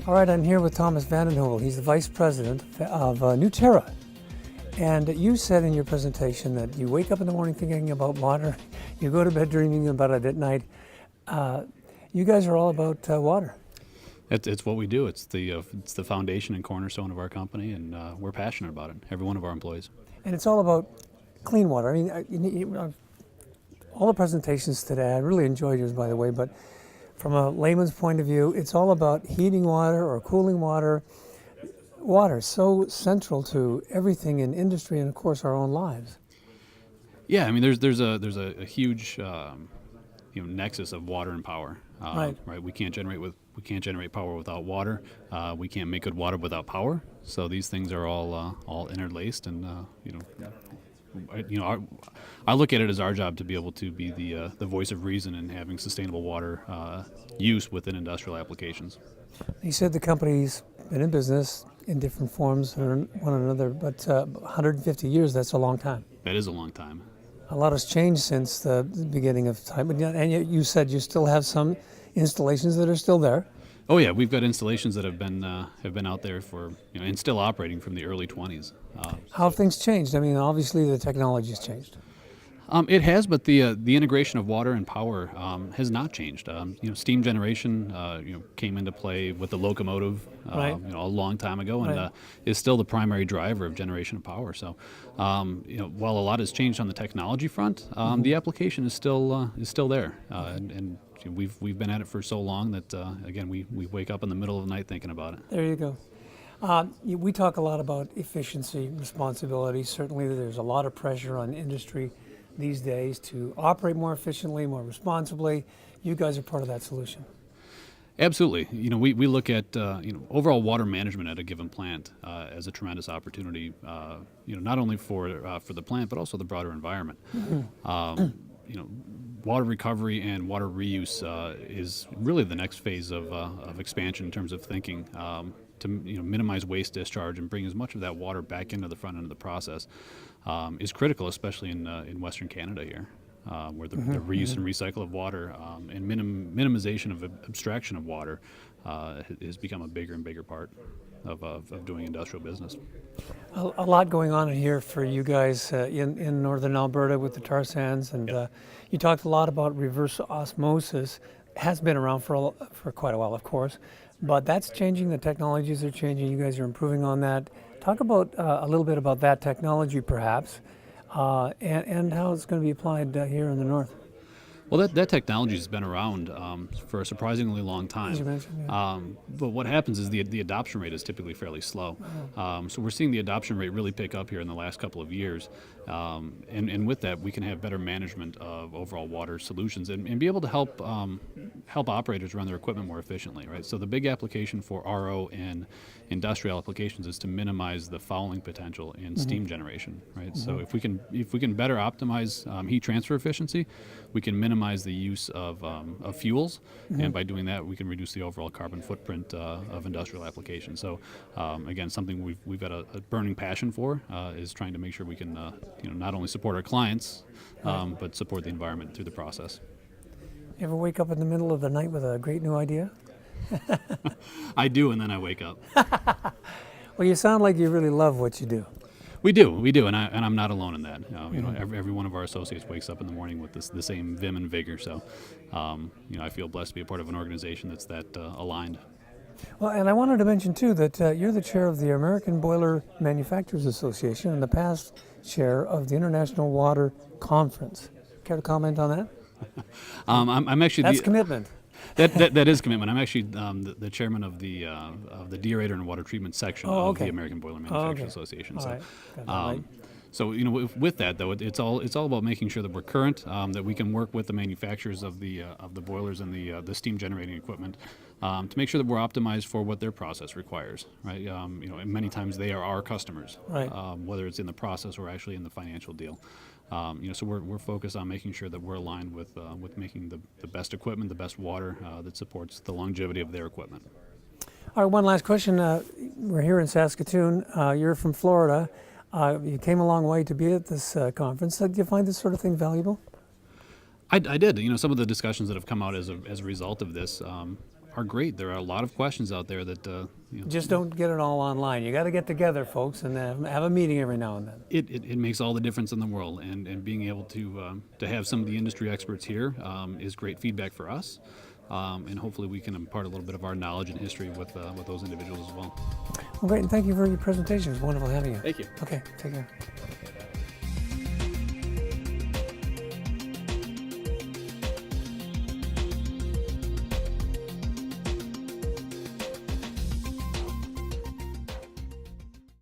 All right, I'm here with Thomas Vanden. He's the Vice President of Nuterra. And you said in your presentation that you wake up in the morning thinking about water, you go to bed dreaming about it at night. You guys are all about water. It's what we do. It's the foundation and cornerstone of our company, and we're passionate about it. Every one of our employees. And it's all about clean water. I mean, all the presentations today, I really enjoyed yours, by the way, but from a layman's point of view, it's all about heating water or cooling water. Water is so central to everything in industry and, of course, our own lives. Yeah, I mean, there's a huge nexus of water and power. Right. We can't generate power without water. We can't make good water without power. So these things are all interlaced, and I look at it as our job to be able to be the voice of reason in having sustainable water use within industrial applications. You said the company's been in business in different forms or one another, but 150 years, that's a long time. That is a long time. A lot has changed since the beginning of time, and yet you said you still have some installations that are still there. Oh yeah, we've got installations that have been out there for and still operating from the early 20s. How have things changed? I mean, obviously the technology has changed. It has, but the integration of water and power has not changed. Steam generation came into play with the locomotive Right. a long time ago, and Right. is still the primary driver of generation of power. So, while a lot has changed on the technology front, the application is still there, and we've been at it for so long that again we wake up in the middle of the night thinking about it. There you go. We talk a lot about efficiency, responsibility. Certainly there's a lot of pressure on industry these days to operate more efficiently, more responsibly. You guys are part of that solution. Absolutely. We look at overall water management at a given plant as a tremendous opportunity. Not only for the plant but also the broader environment. Water recovery and water reuse is really the next phase of expansion in terms of thinking to minimize waste discharge and bring as much of that water back into the front end of the process is critical, especially in Western Canada here, where the reuse and recycle of water and minimization of abstraction of water has become a bigger and bigger part of doing industrial business. A lot going on here for you guys in northern Alberta with the tar sands, and you talked a lot about reverse osmosis. Has been around for quite a while, of course, but that's changing. The technologies are changing. You guys are improving on that. Talk about a little bit about that technology, perhaps, and how it's going to be applied here in the north. Well, that technology has been around for a surprisingly long time. As you mentioned, yeah. But what happens is the adoption rate is typically fairly slow. So we're seeing the adoption rate really pick up here in the last couple of years. And with that, we can have better management of overall water solutions and be able to help operators run their equipment more efficiently, right? So the big application for RO and industrial applications is to minimize the fouling potential in steam generation, right? So if we can better optimize heat transfer efficiency, we can minimize the use of fuels, and by doing that, we can reduce the overall carbon footprint of industrial applications. So again, something we've got a burning passion for is trying to make sure we can not only support our clients, but support the environment through the process. You ever wake up in the middle of the night with a great new idea? I do, and then I wake up. Well, you sound like you really love what you do. We do, and I'm not alone in that. Every one of our associates wakes up in the morning with the same vim and vigor. So, I feel blessed to be a part of an organization that's that aligned. Well, and I wanted to mention too that you're the chair of the American Boiler Manufacturers Association and the past chair of the International Water Conference. Care to comment on that? I'm actually That's commitment. That is commitment. I'm actually the chairman of the deaerator and water treatment section of the American Boiler Manufacturers Association. All right. So with that though, it's all about making sure that we're current, that we can work with the manufacturers of the boilers and the steam generating equipment to make sure that we're optimized for what their process requires. Right. And many times they are our customers. Right. Whether it's in the process or actually in the financial deal. So we're focused on making sure that we're aligned with making the best equipment, the best water that supports the longevity of their equipment. All right, one last question. We're here in Saskatoon. You're from Florida. You came a long way to be at this conference. Do you find this sort of thing valuable? I did. Some of the discussions that have come out as a result of this are great. There are a lot of questions out there that Just don't get it all online. You got to get together, folks, and have a meeting every now and then. it makes all the difference in the world. And being able to have some of the industry experts here is great feedback for us. And hopefully we can impart a little bit of our knowledge and history with those individuals as well. Well, great, and thank you for your presentation. It was wonderful having you. Thank you. Okay, take care.